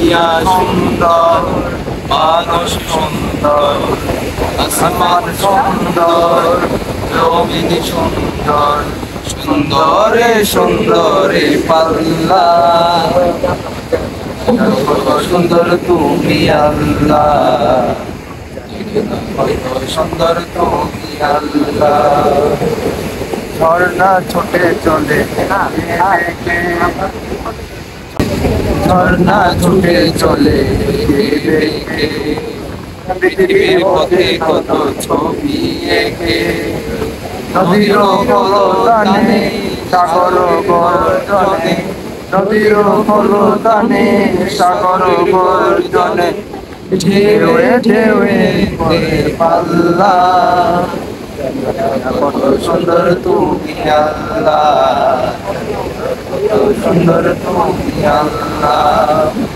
দুনিয়া সুন্দর, মানুষ সুন্দর, আসমান সুন্দর, জমিন সুন্দর, সুন্দরে সুন্দরে পাল্লা, সুন্দর তুমি আল্লাহ, সুন্দর তুমি আল্লাহ। ঝর্ণা ছোটে চলে ঝর্ণা ছুটে চলে পৃথিবীর পথে কত ছবি এঁকে, নদীর কলতানে সাগর গর্জনে, নদীর কলতানে সাগর গর্জনে, ঢেউয়ে ঢেউয়ে পাল্লা, কত সুন্দর তুমি আল্লাহ, কত সুন্দর তুমি আল্লাহ।